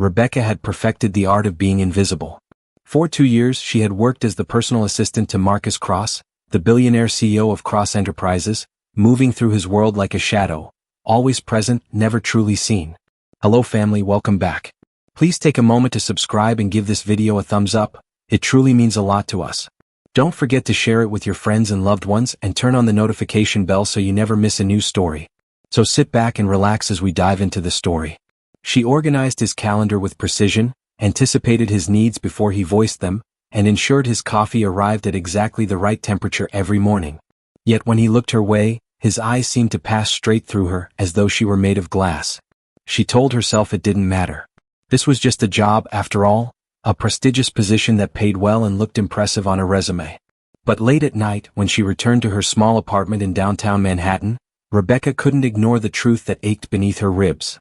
Rebecca had perfected the art of being invisible. For 2 years she had worked as the personal assistant to Marcus Cross, the billionaire CEO of Cross Enterprises, moving through his world like a shadow, always present, never truly seen. Hello family, welcome back. Please take a moment to subscribe and give this video a thumbs up, it truly means a lot to us. Don't forget to share it with your friends and loved ones and turn on the notification bell so you never miss a new story. So sit back and relax as we dive into the story. She organized his calendar with precision, anticipated his needs before he voiced them, and ensured his coffee arrived at exactly the right temperature every morning. Yet when he looked her way, his eyes seemed to pass straight through her as though she were made of glass. She told herself it didn't matter. This was just a job after all, a prestigious position that paid well and looked impressive on a resume. But late at night, when she returned to her small apartment in downtown Manhattan, Rebecca couldn't ignore the truth that ached beneath her ribs.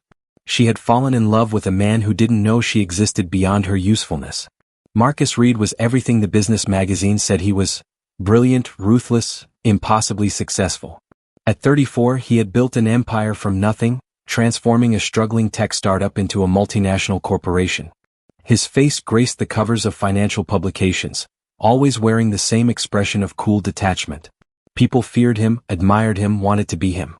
She had fallen in love with a man who didn't know she existed beyond her usefulness. Marcus Reed was everything the business magazine said he was: brilliant, ruthless, impossibly successful. At 34, he had built an empire from nothing, transforming a struggling tech startup into a multinational corporation. His face graced the covers of financial publications, always wearing the same expression of cool detachment. People feared him, admired him, wanted to be him.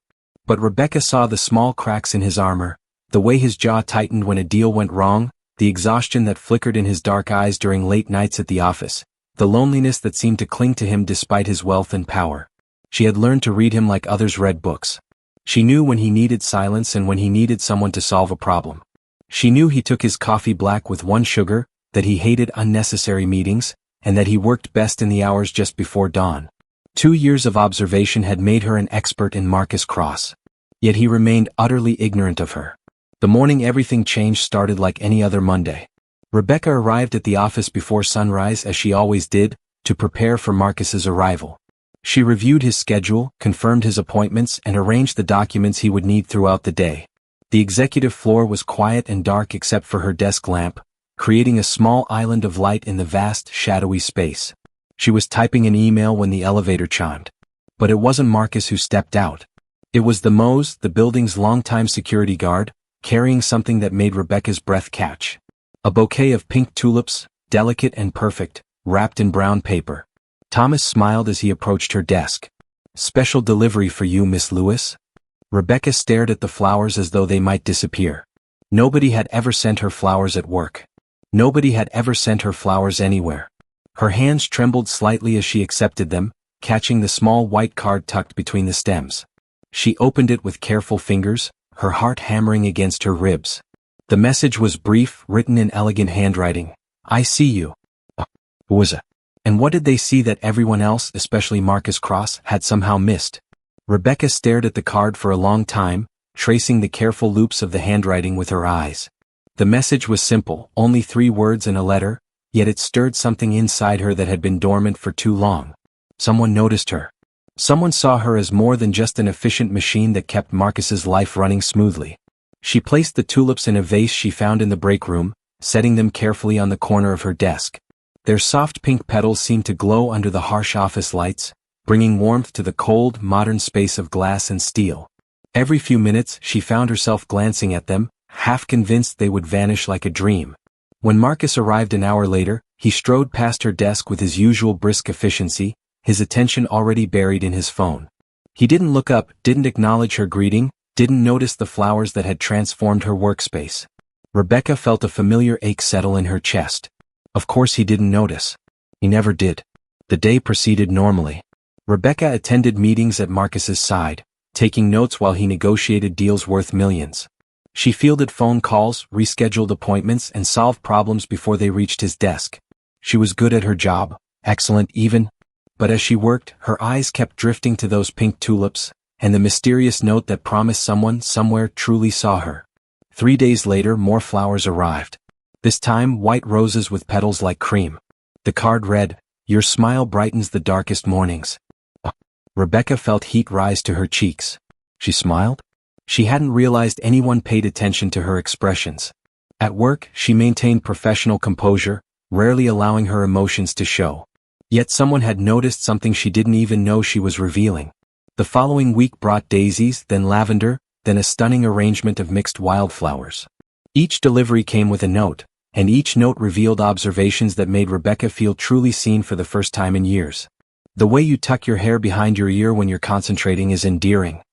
But Rebecca saw the small cracks in his armor, the way his jaw tightened when a deal went wrong, the exhaustion that flickered in his dark eyes during late nights at the office, the loneliness that seemed to cling to him despite his wealth and power. She had learned to read him like others read books. She knew when he needed silence and when he needed someone to solve a problem. She knew he took his coffee black with 1 sugar, that he hated unnecessary meetings, and that he worked best in the hours just before dawn. 2 years of observation had made her an expert in Marcus Cross. Yet he remained utterly ignorant of her. The morning everything changed started like any other Monday. Rebecca arrived at the office before sunrise as she always did, to prepare for Marcus's arrival. She reviewed his schedule, confirmed his appointments, and arranged the documents he would need throughout the day. The executive floor was quiet and dark except for her desk lamp, creating a small island of light in the vast, shadowy space. She was typing an email when the elevator chimed. But it wasn't Marcus who stepped out. It was the Mose, the building's longtime security guard, carrying something that made Rebecca's breath catch. A bouquet of pink tulips, delicate and perfect, wrapped in brown paper. Thomas smiled as he approached her desk. "Special delivery for you, Miss Lewis." Rebecca stared at the flowers as though they might disappear. Nobody had ever sent her flowers at work. Nobody had ever sent her flowers anywhere. Her hands trembled slightly as she accepted them, catching the small white card tucked between the stems. She opened it with careful fingers, her heart hammering against her ribs. The message was brief, written in elegant handwriting. "I see you." Who was it? And what did they see that everyone else, especially Marcus Cross, had somehow missed? Rebecca stared at the card for a long time, tracing the careful loops of the handwriting with her eyes. The message was simple, only 3 words in a letter, yet it stirred something inside her that had been dormant for too long. Someone noticed her. Someone saw her as more than just an efficient machine that kept Marcus's life running smoothly. She placed the tulips in a vase she found in the break room, setting them carefully on the corner of her desk. Their soft pink petals seemed to glow under the harsh office lights, bringing warmth to the cold, modern space of glass and steel. Every few minutes she found herself glancing at them, half convinced they would vanish like a dream. When Marcus arrived an hour later, he strode past her desk with his usual brisk efficiency, his attention already buried in his phone. He didn't look up, didn't acknowledge her greeting, didn't notice the flowers that had transformed her workspace. Rebecca felt a familiar ache settle in her chest. Of course he didn't notice. He never did. The day proceeded normally. Rebecca attended meetings at Marcus's side, taking notes while he negotiated deals worth millions. She fielded phone calls, rescheduled appointments, and solved problems before they reached his desk. She was good at her job, excellent even. But as she worked, her eyes kept drifting to those pink tulips, and the mysterious note that promised someone, somewhere, truly saw her. 3 days later, more flowers arrived. This time, white roses with petals like cream. The card read, "Your smile brightens the darkest mornings." Rebecca felt heat rise to her cheeks. She smiled? She hadn't realized anyone paid attention to her expressions. At work, she maintained professional composure, rarely allowing her emotions to show. Yet someone had noticed something she didn't even know she was revealing. The following week brought daisies, then lavender, then a stunning arrangement of mixed wildflowers. Each delivery came with a note, and each note revealed observations that made Rebecca feel truly seen for the first time in years. The way you tuck your hair behind your ear when you're concentrating is endearing.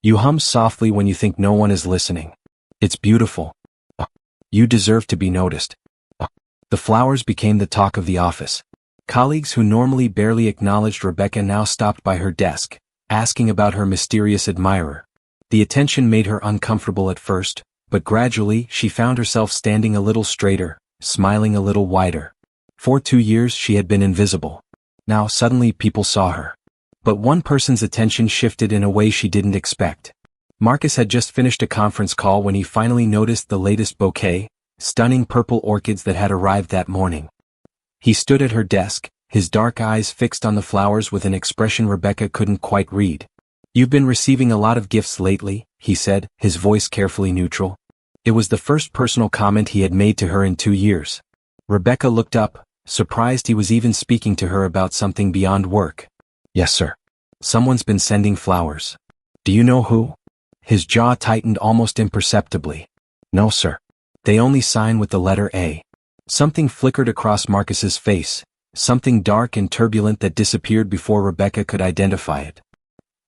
You hum softly when you think no one is listening. It's beautiful. You deserve to be noticed. The flowers became the talk of the office. Colleagues who normally barely acknowledged Rebecca now stopped by her desk, asking about her mysterious admirer. The attention made her uncomfortable at first, but gradually she found herself standing a little straighter, smiling a little wider. For 2 years she had been invisible. Now suddenly people saw her. But one person's attention shifted in a way she didn't expect. Marcus had just finished a conference call when he finally noticed the latest bouquet, stunning purple orchids that had arrived that morning. He stood at her desk, his dark eyes fixed on the flowers with an expression Rebecca couldn't quite read. "You've been receiving a lot of gifts lately," he said, his voice carefully neutral. It was the first personal comment he had made to her in 2 years. Rebecca looked up, surprised he was even speaking to her about something beyond work. "Yes, sir. Someone's been sending flowers." "Do you know who?" His jaw tightened almost imperceptibly. "No, sir. They only sign with the letter A." Something flickered across Marcus's face, something dark and turbulent that disappeared before Rebecca could identify it.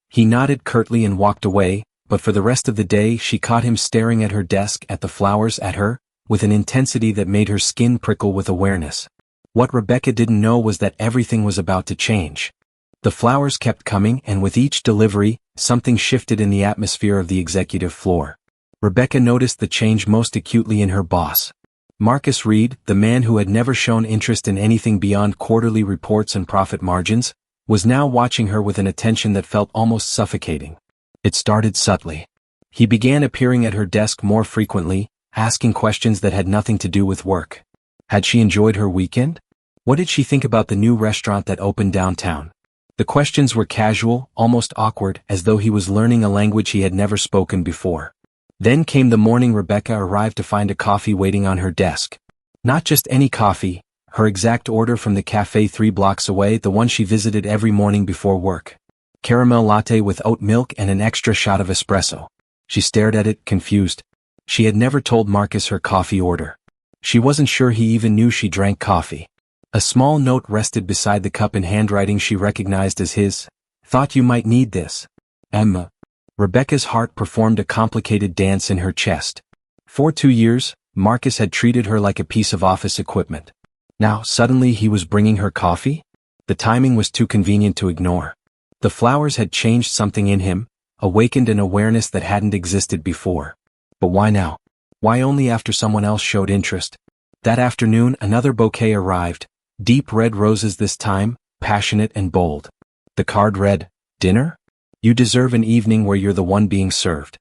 He nodded curtly and walked away, but for the rest of the day she caught him staring at her desk, at the flowers, at her, with an intensity that made her skin prickle with awareness. What Rebecca didn't know was that everything was about to change. The flowers kept coming, and with each delivery, something shifted in the atmosphere of the executive floor. Rebecca noticed the change most acutely in her boss. Marcus Reed, the man who had never shown interest in anything beyond quarterly reports and profit margins, was now watching her with an attention that felt almost suffocating. It started subtly. He began appearing at her desk more frequently, asking questions that had nothing to do with work. Had she enjoyed her weekend? What did she think about the new restaurant that opened downtown? The questions were casual, almost awkward, as though he was learning a language he had never spoken before. Then came the morning Rebecca arrived to find a coffee waiting on her desk. Not just any coffee, her exact order from the cafe 3 blocks away, the one she visited every morning before work. Caramel latte with oat milk and an extra shot of espresso. She stared at it, confused. She had never told Marcus her coffee order. She wasn't sure he even knew she drank coffee. A small note rested beside the cup in handwriting she recognized as his. "Thought you might need this. Emma." Rebecca's heart performed a complicated dance in her chest. For 2 years, Marcus had treated her like a piece of office equipment. Now, suddenly he was bringing her coffee? The timing was too convenient to ignore. The flowers had changed something in him, awakened an awareness that hadn't existed before. But why now? Why only after someone else showed interest? That afternoon, another bouquet arrived, deep red roses this time, passionate and bold. The card read, "Dinner? You deserve an evening where you're the one being served."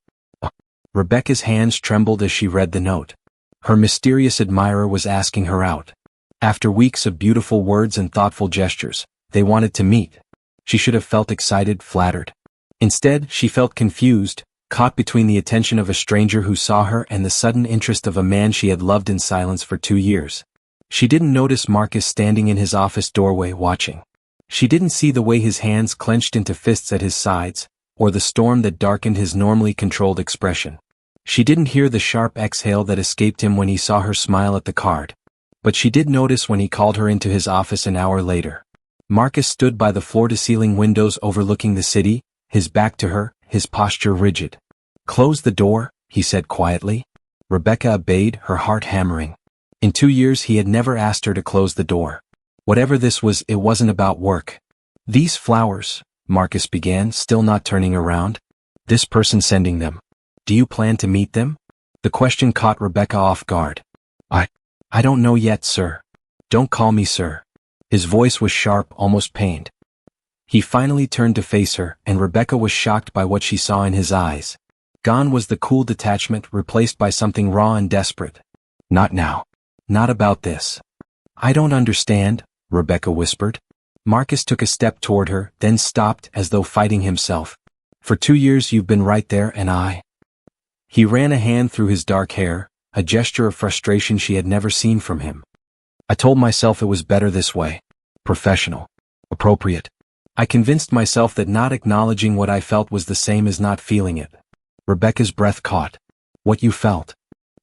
Rebecca's hands trembled as she read the note. Her mysterious admirer was asking her out. After weeks of beautiful words and thoughtful gestures, they wanted to meet. She should have felt excited, flattered. Instead, she felt confused, caught between the attention of a stranger who saw her and the sudden interest of a man she had loved in silence for 2 years. She didn't notice Marcus standing in his office doorway watching. She didn't see the way his hands clenched into fists at his sides, or the storm that darkened his normally controlled expression. She didn't hear the sharp exhale that escaped him when he saw her smile at the card. But she did notice when he called her into his office an hour later. Marcus stood by the floor-to-ceiling windows overlooking the city, his back to her, his posture rigid. "Close the door," he said quietly. Rebecca obeyed, her heart hammering. In 2 years he had never asked her to close the door. Whatever this was, it wasn't about work. "These flowers," Marcus began, still not turning around. "This person sending them. Do you plan to meet them?" The question caught Rebecca off guard. I don't know yet, sir." "Don't call me sir." His voice was sharp, almost pained. He finally turned to face her, and Rebecca was shocked by what she saw in his eyes. Gone was the cool detachment, replaced by something raw and desperate. "Not now. Not about this." "I don't understand," Rebecca whispered. Marcus took a step toward her, then stopped as though fighting himself. "For 2 years you've been right there and I..." He ran a hand through his dark hair, a gesture of frustration she had never seen from him. "I told myself it was better this way. Professional. Appropriate. I convinced myself that not acknowledging what I felt was the same as not feeling it." Rebecca's breath caught. "What you felt?"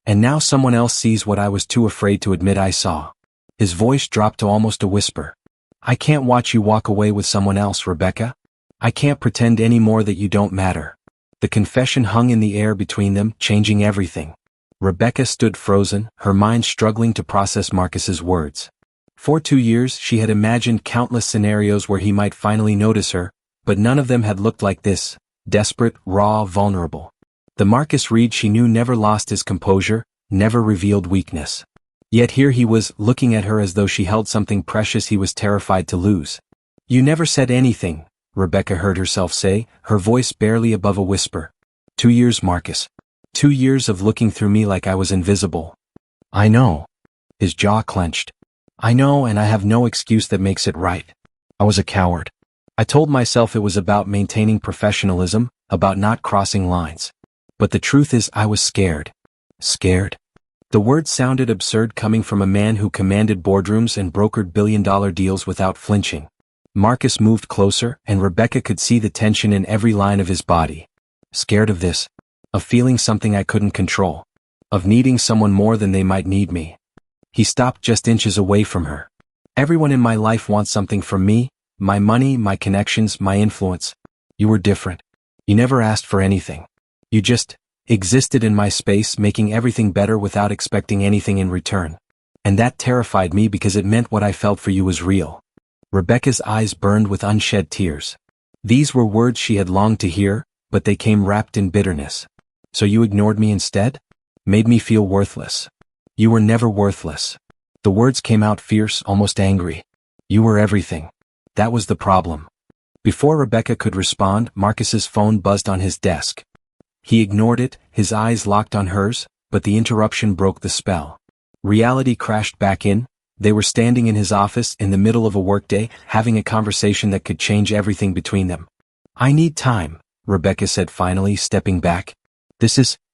And now someone else sees what I was too afraid to admit I saw. His voice dropped to almost a whisper. I can't watch you walk away with someone else, Rebecca. I can't pretend anymore that you don't matter. The confession hung in the air between them, changing everything. Rebecca stood frozen, her mind struggling to process Marcus's words. For 2 years she had imagined countless scenarios where he might finally notice her, but none of them had looked like this, desperate, raw, vulnerable. The Marcus Reed she knew never lost his composure, never revealed weakness. Yet here he was, looking at her as though she held something precious he was terrified to lose. You never said anything, Rebecca heard herself say, her voice barely above a whisper. 2 years, Marcus. 2 years of looking through me like I was invisible. I know. His jaw clenched. I know, and I have no excuse that makes it right. I was a coward. I told myself it was about maintaining professionalism, about not crossing lines. But the truth is I was scared. Scared? The word sounded absurd coming from a man who commanded boardrooms and brokered billion-dollar deals without flinching. Marcus moved closer, and Rebecca could see the tension in every line of his body. Scared of this. Of feeling something I couldn't control. Of needing someone more than they might need me. He stopped just inches away from her. Everyone in my life wants something from me, my money, my connections, my influence. You were different. You never asked for anything. You just existed in my space, making everything better without expecting anything in return. And that terrified me because it meant what I felt for you was real. Rebecca's eyes burned with unshed tears. These were words she had longed to hear, but they came wrapped in bitterness. So you ignored me instead? Made me feel worthless. You were never worthless. The words came out fierce, almost angry. You were everything. That was the problem. Before Rebecca could respond, Marcus's phone buzzed on his desk. He ignored it, his eyes locked on hers, but the interruption broke the spell. Reality crashed back in. They were standing in his office in the middle of a workday, having a conversation that could change everything between them. I need time, Rebecca said finally, stepping back.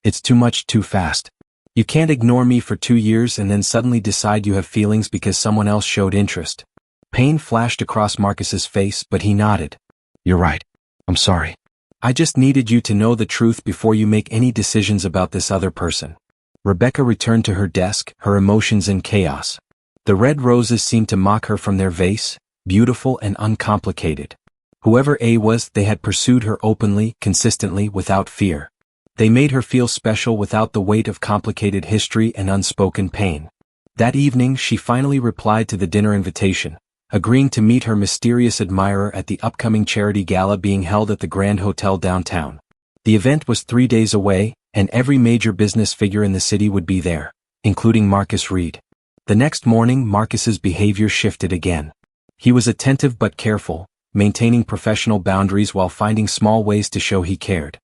It's too much too fast. You can't ignore me for 2 years and then suddenly decide you have feelings because someone else showed interest. Pain flashed across Marcus's face, but he nodded. You're right. I'm sorry. I just needed you to know the truth before you make any decisions about this other person. Rebecca returned to her desk, her emotions in chaos. The red roses seemed to mock her from their vase, beautiful and uncomplicated. Whoever A was, they had pursued her openly, consistently, without fear. They made her feel special without the weight of complicated history and unspoken pain. That evening she finally replied to the dinner invitation, agreeing to meet her mysterious admirer at the upcoming charity gala being held at the Grand Hotel downtown. The event was 3 days away, and every major business figure in the city would be there, including Marcus Reed. The next morning Marcus's behavior shifted again. He was attentive but careful, maintaining professional boundaries while finding small ways to show he cared.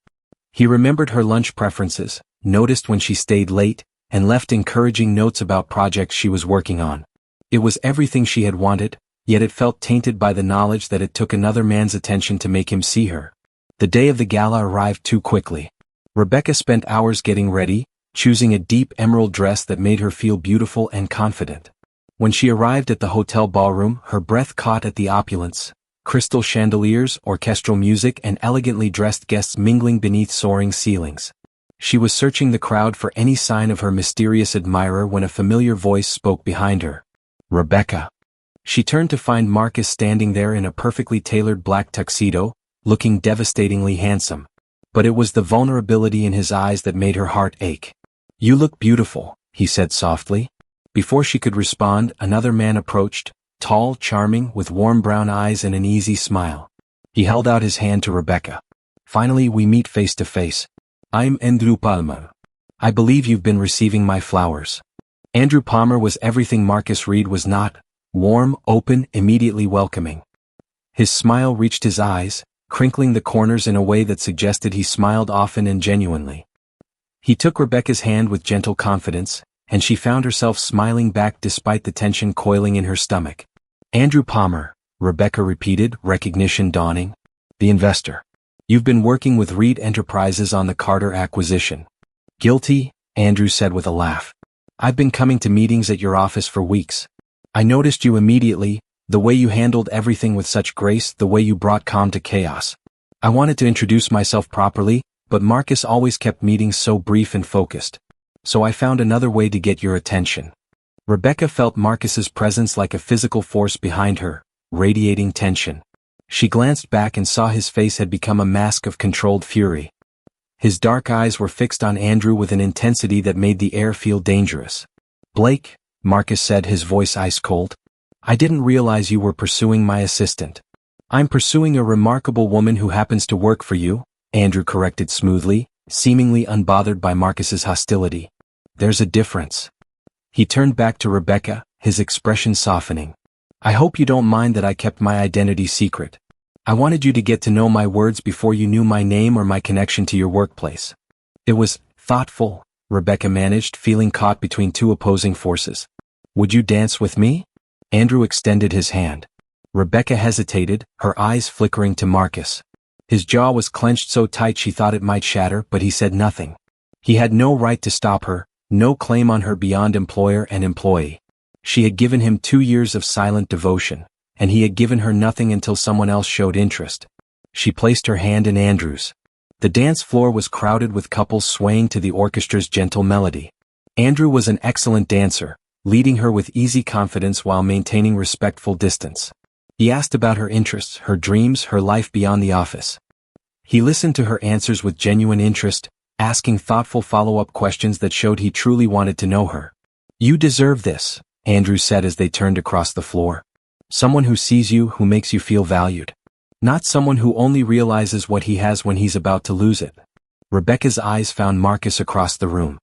He remembered her lunch preferences, noticed when she stayed late, and left encouraging notes about projects she was working on. It was everything she had wanted, yet it felt tainted by the knowledge that it took another man's attention to make him see her. The day of the gala arrived too quickly. Rebecca spent hours getting ready, choosing a deep emerald dress that made her feel beautiful and confident. When she arrived at the hotel ballroom, her breath caught at the opulence. Crystal chandeliers, orchestral music, and elegantly dressed guests mingling beneath soaring ceilings. She was searching the crowd for any sign of her mysterious admirer when a familiar voice spoke behind her. Rebecca. She turned to find Marcus standing there in a perfectly tailored black tuxedo, looking devastatingly handsome. But it was the vulnerability in his eyes that made her heart ache. You look beautiful, he said softly. Before she could respond, another man approached, tall, charming, with warm brown eyes and an easy smile. He held out his hand to Rebecca. Finally we meet face to face. I'm Andrew Palmer. I believe you've been receiving my flowers. Andrew Palmer was everything Marcus Reed was not, warm, open, immediately welcoming. His smile reached his eyes, crinkling the corners in a way that suggested he smiled often and genuinely. He took Rebecca's hand with gentle confidence, and she found herself smiling back despite the tension coiling in her stomach. Andrew Palmer, Rebecca repeated, recognition dawning. The investor. You've been working with Reed Enterprises on the Carter acquisition. Guilty, Andrew said with a laugh. I've been coming to meetings at your office for weeks. I noticed you immediately, the way you handled everything with such grace, the way you brought calm to chaos. I wanted to introduce myself properly, but Marcus always kept meetings so brief and focused. So I found another way to get your attention. Rebecca felt Marcus's presence like a physical force behind her, radiating tension. She glanced back and saw his face had become a mask of controlled fury. His dark eyes were fixed on Andrew with an intensity that made the air feel dangerous. "Blake," Marcus said, his voice ice cold. "I didn't realize you were pursuing my assistant." "I'm pursuing a remarkable woman who happens to work for you," Andrew corrected smoothly, seemingly unbothered by Marcus's hostility. "There's a difference." He turned back to Rebecca, his expression softening. "I hope you don't mind that I kept my identity secret. I wanted you to get to know my words before you knew my name or my connection to your workplace." "It was thoughtful," Rebecca managed, feeling caught between two opposing forces. "Would you dance with me?" Andrew extended his hand. Rebecca hesitated, her eyes flickering to Marcus. His jaw was clenched so tight she thought it might shatter, but he said nothing. He had no right to stop her, no claim on her beyond employer and employee. She had given him 2 years of silent devotion, and he had given her nothing until someone else showed interest. She placed her hand in Andrew's. The dance floor was crowded with couples swaying to the orchestra's gentle melody. Andrew was an excellent dancer, leading her with easy confidence while maintaining respectful distance. He asked about her interests, her dreams, her life beyond the office. He listened to her answers with genuine interest, asking thoughtful follow-up questions that showed he truly wanted to know her. "You deserve this," Andrew said as they turned across the floor. "Someone who sees you, who makes you feel valued. Not someone who only realizes what he has when he's about to lose it." Rebecca's eyes found Marcus across the room.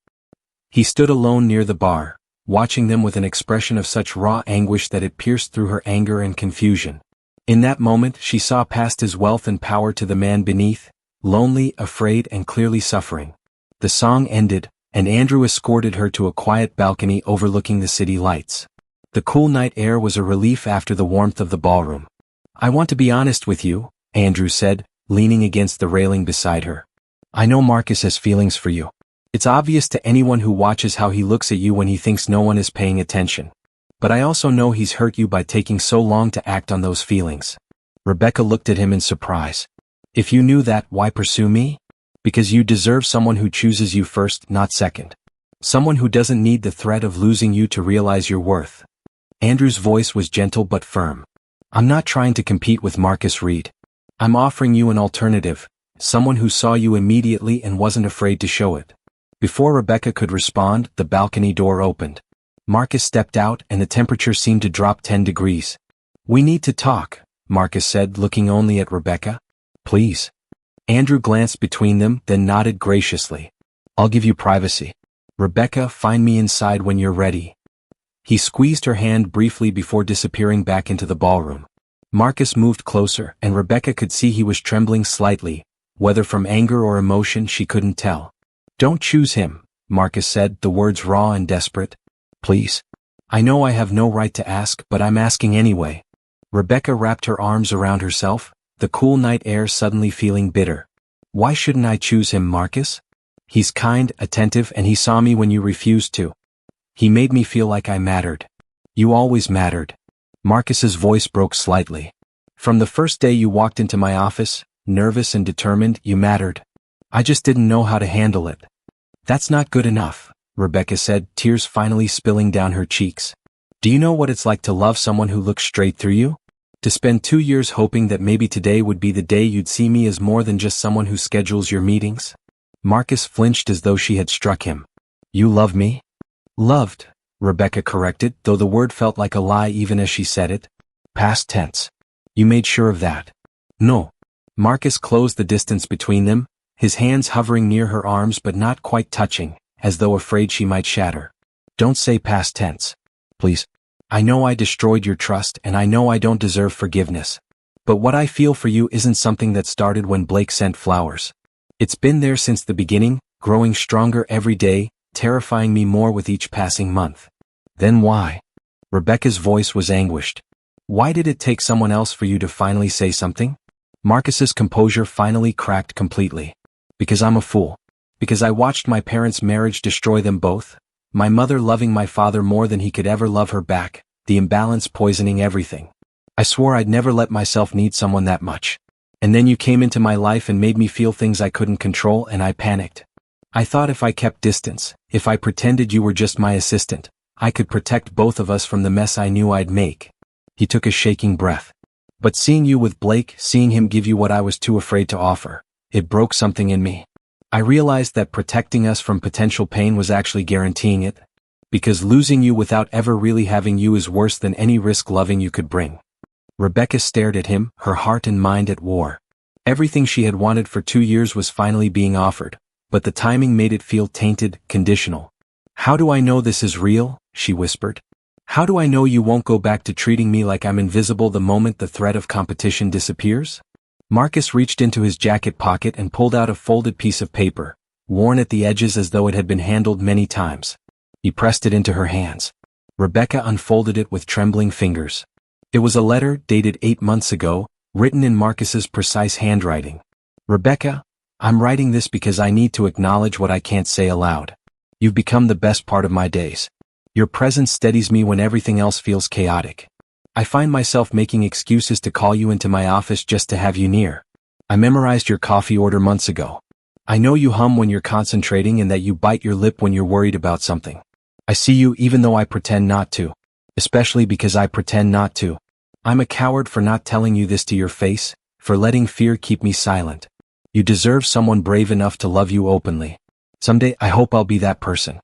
He stood alone near the bar, watching them with an expression of such raw anguish that it pierced through her anger and confusion. In that moment, she saw past his wealth and power to the man beneath, lonely, afraid, and clearly suffering. The song ended, and Andrew escorted her to a quiet balcony overlooking the city lights. The cool night air was a relief after the warmth of the ballroom. "I want to be honest with you," Andrew said, leaning against the railing beside her. "I know Marcus has feelings for you. It's obvious to anyone who watches how he looks at you when he thinks no one is paying attention. But I also know he's hurt you by taking so long to act on those feelings." Rebecca looked at him in surprise. "If you knew that, why pursue me? Because you deserve someone who chooses you first, not second. Someone who doesn't need the threat of losing you to realize your worth." Andrew's voice was gentle but firm. "I'm not trying to compete with Marcus Reed. I'm offering you an alternative, someone who saw you immediately and wasn't afraid to show it." Before Rebecca could respond, the balcony door opened. Marcus stepped out and the temperature seemed to drop 10 degrees. "We need to talk," Marcus said, looking only at Rebecca. "Please." Andrew glanced between them, then nodded graciously. "I'll give you privacy. Rebecca, find me inside when you're ready." He squeezed her hand briefly before disappearing back into the ballroom. Marcus moved closer, and Rebecca could see he was trembling slightly, whether from anger or emotion she couldn't tell. "Don't choose him," Marcus said, the words raw and desperate. "Please. I know I have no right to ask, but I'm asking anyway." Rebecca wrapped her arms around herself, the cool night air suddenly feeling bitter. "Why shouldn't I choose him, Marcus? He's kind, attentive, and he saw me when you refused to. He made me feel like I mattered. You always mattered." Marcus's voice broke slightly. "From the first day you walked into my office, nervous and determined, you mattered. I just didn't know how to handle it." "That's not good enough," Rebecca said, tears finally spilling down her cheeks. "Do you know what it's like to love someone who looks straight through you? To spend 2 years hoping that maybe today would be the day you'd see me as more than just someone who schedules your meetings?" Marcus flinched as though she had struck him. "You love me?" "Loved," Rebecca corrected, though the word felt like a lie even as she said it. "Past tense. You made sure of that." "No." Marcus closed the distance between them, his hands hovering near her arms but not quite touching, as though afraid she might shatter. "Don't say past tense. Please. I know I destroyed your trust and I know I don't deserve forgiveness. But what I feel for you isn't something that started when Blake sent flowers. It's been there since the beginning, growing stronger every day, terrifying me more with each passing month." "Then why?" Rebecca's voice was anguished. "Why did it take someone else for you to finally say something?" Marcus's composure finally cracked completely. "Because I'm a fool. Because I watched my parents' marriage destroy them both. My mother loving my father more than he could ever love her back, the imbalance poisoning everything. I swore I'd never let myself need someone that much. And then you came into my life and made me feel things I couldn't control and I panicked. I thought if I kept distance, If I pretended you were just my assistant, I could protect both of us from the mess I knew I'd make. He took a shaking breath. But seeing you with Blake, seeing him give you what I was too afraid to offer, it broke something in me. I realized that protecting us from potential pain was actually guaranteeing it. Because losing you without ever really having you is worse than any risk loving you could bring. Rebecca stared at him, her heart and mind at war. Everything she had wanted for 2 years was finally being offered, but the timing made it feel tainted, conditional. How do I know this is real? She whispered. How do I know you won't go back to treating me like I'm invisible the moment the threat of competition disappears? Marcus reached into his jacket pocket and pulled out a folded piece of paper, worn at the edges as though it had been handled many times. He pressed it into her hands. Rebecca unfolded it with trembling fingers. It was a letter dated 8 months ago, written in Marcus's precise handwriting. Rebecca, I'm writing this because I need to acknowledge what I can't say aloud. You've become the best part of my days. Your presence steadies me when everything else feels chaotic. I find myself making excuses to call you into my office just to have you near. I memorized your coffee order months ago. I know you hum when you're concentrating and that you bite your lip when you're worried about something. I see you even though I pretend not to. Especially because I pretend not to. I'm a coward for not telling you this to your face, for letting fear keep me silent. You deserve someone brave enough to love you openly. Someday I hope I'll be that person.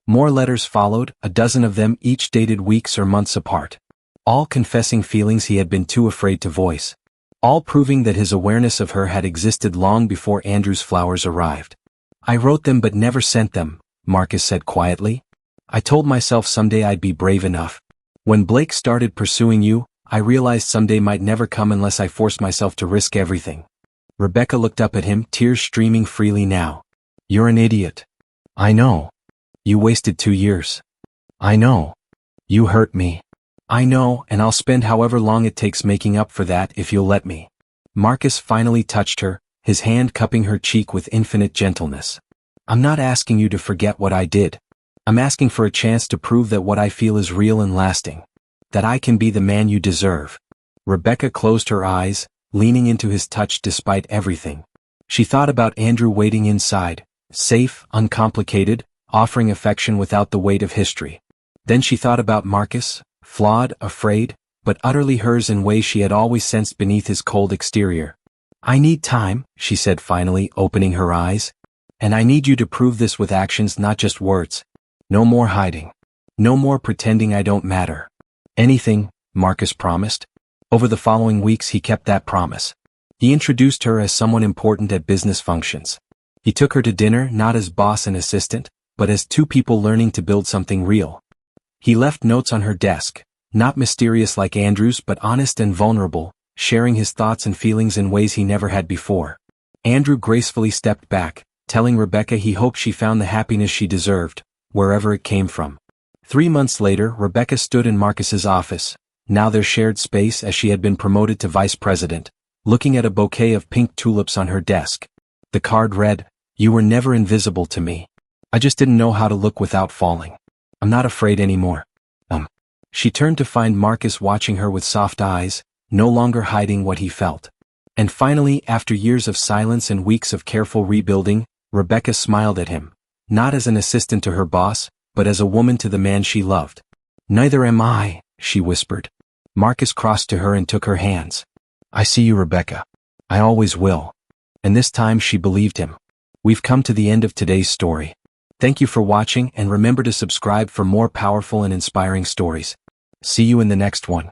More letters followed, a dozen of them, each dated weeks or months apart. All confessing feelings he had been too afraid to voice. All proving that his awareness of her had existed long before Andrew's flowers arrived. I wrote them but never sent them, Marcus said quietly. I told myself someday I'd be brave enough. When Blake started pursuing you, I realized someday might never come unless I forced myself to risk everything. Rebecca looked up at him, tears streaming freely now. You're an idiot. I know. You wasted 2 years. I know. You hurt me. I know, and I'll spend however long it takes making up for that if you'll let me. Marcus finally touched her, his hand cupping her cheek with infinite gentleness. I'm not asking you to forget what I did. I'm asking for a chance to prove that what I feel is real and lasting. That I can be the man you deserve. Rebecca closed her eyes, leaning into his touch despite everything. She thought about Andrew waiting inside, safe, uncomplicated, offering affection without the weight of history. Then she thought about Marcus, flawed, afraid, but utterly hers in ways she had always sensed beneath his cold exterior. I need time, she said finally, opening her eyes. And I need you to prove this with actions, not just words. No more hiding. No more pretending I don't matter. Anything, Marcus promised. Over the following weeks he kept that promise. He introduced her as someone important at business functions. He took her to dinner not as boss and assistant, but as two people learning to build something real. He left notes on her desk, not mysterious like Andrew's but honest and vulnerable, sharing his thoughts and feelings in ways he never had before. Andrew gracefully stepped back, telling Rebecca he hoped she found the happiness she deserved, wherever it came from. 3 months later, Rebecca stood in Marcus's office, now their shared space as she had been promoted to vice president, looking at a bouquet of pink tulips on her desk. The card read, "You were never invisible to me. I just didn't know how to look without falling. I'm not afraid anymore." She turned to find Marcus watching her with soft eyes, no longer hiding what he felt. And finally, after years of silence and weeks of careful rebuilding, Rebecca smiled at him, not as an assistant to her boss, but as a woman to the man she loved. "Neither am I," she whispered. Marcus crossed to her and took her hands. "I see you, Rebecca. I always will." And this time she believed him. We've come to the end of today's story. Thank you for watching and remember to subscribe for more powerful and inspiring stories. See you in the next one.